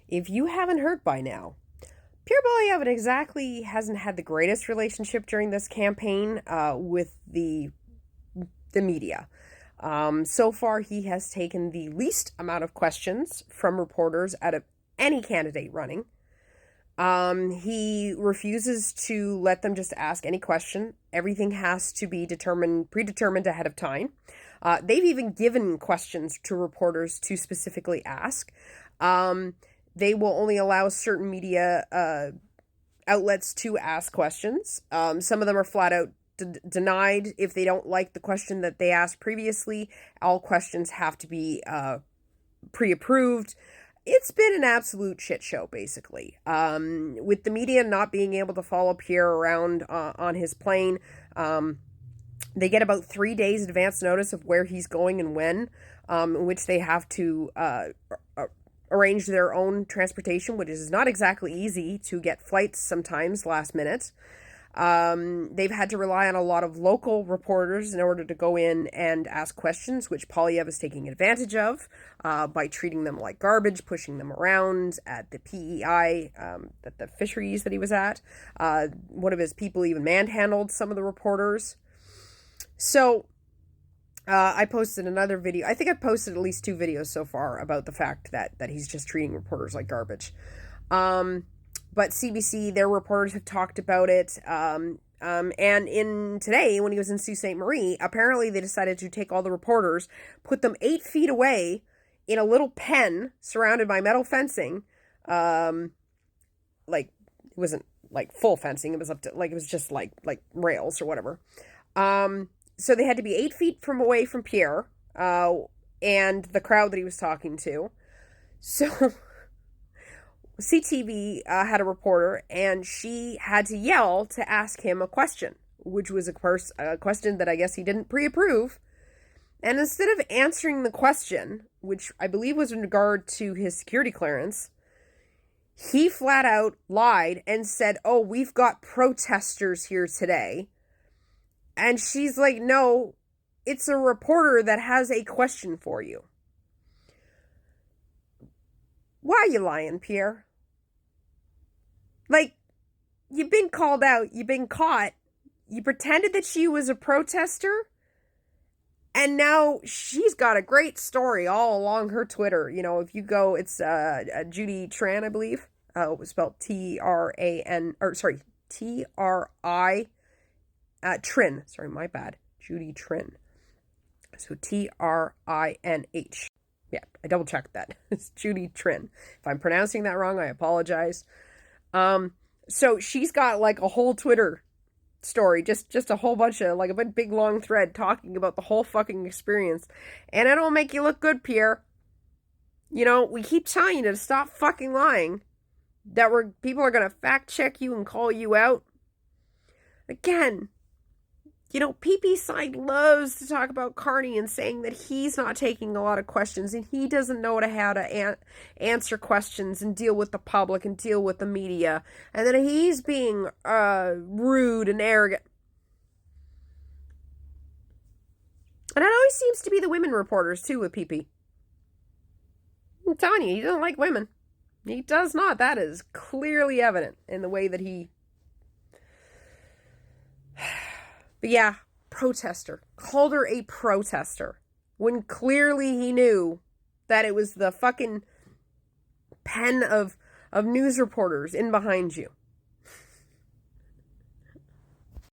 If you haven't heard by now, Pierre poilievre hasn't had the greatest relationship during this campaign with the media. So far, he has taken the least amount of questions from reporters out of any candidate running. He refuses to let them just ask any question. Everything has to be predetermined ahead of time. They've even given questions to reporters to specifically ask. They will only allow certain media outlets to ask questions. Some of them are flat out denied if they don't like the question that they asked previously. All questions have to be pre-approved. It's been an absolute shit show, basically. With the media not being able to follow Pierre around on his plane, they get about 3 days advance notice of where he's going and when, in which they have to arrange their own transportation, which is not exactly easy to get flights sometimes last minute. They've had to rely on a lot of local reporters in order to go in and ask questions, which poilievre is taking advantage of by treating them like garbage, pushing them around at the PEI, at the fisheries that he was at. One of his people even manhandled some of the reporters. So I posted another video. I think I've posted at least 2 videos so far about the fact that he's just treating reporters like garbage. But CBC, their reporters have talked about it. And in today, when he was in Sault Ste. Marie, apparently they decided to take all the reporters, put them 8 feet away in a little pen surrounded by metal fencing. Like, it wasn't like full fencing. It was up to, like, it was just like rails or whatever. So they had to be 8 feet away from Pierre, and the crowd that he was talking to. So CTV had a reporter, and she had to yell to ask him a question, which was a question that I guess he didn't pre-approve. And instead of answering the question, which I believe was in regard to his security clearance, he flat out lied and said, "Oh, we've got protesters here today." And she's like, "No, it's a reporter that has a question for you." Why are you lying, Pierre? Like, you've been called out, you've been caught, you pretended that she was a protester, and now she's got a great story all along her Twitter. You know, if you go, it's Judy Tran, I believe. It was spelled T-R-A-N, or sorry, T-R-I, Trin. Sorry, my bad. Judy Trin. So T-R-I-N-H. Yeah, I double checked that. It's Judy Trin. If I'm pronouncing that wrong, I apologize. So she's got like a whole Twitter story, just a whole bunch of, like, a big long thread talking about the whole fucking experience. And it'll make you look good, Pierre. You know, we keep telling you to stop fucking lying. That people are gonna fact check you and call you out. Again, you know, PP side loves to talk about Carney and saying that he's not taking a lot of questions and he doesn't know how to answer questions and deal with the public and deal with the media, and that he's being rude and arrogant. And it always seems to be the women reporters too with PP. I'm telling you, he doesn't like women. He does not. That is clearly evident in the way that he... But yeah, protester. Called her a protester. When clearly he knew that it was the fucking pen of news reporters in behind you.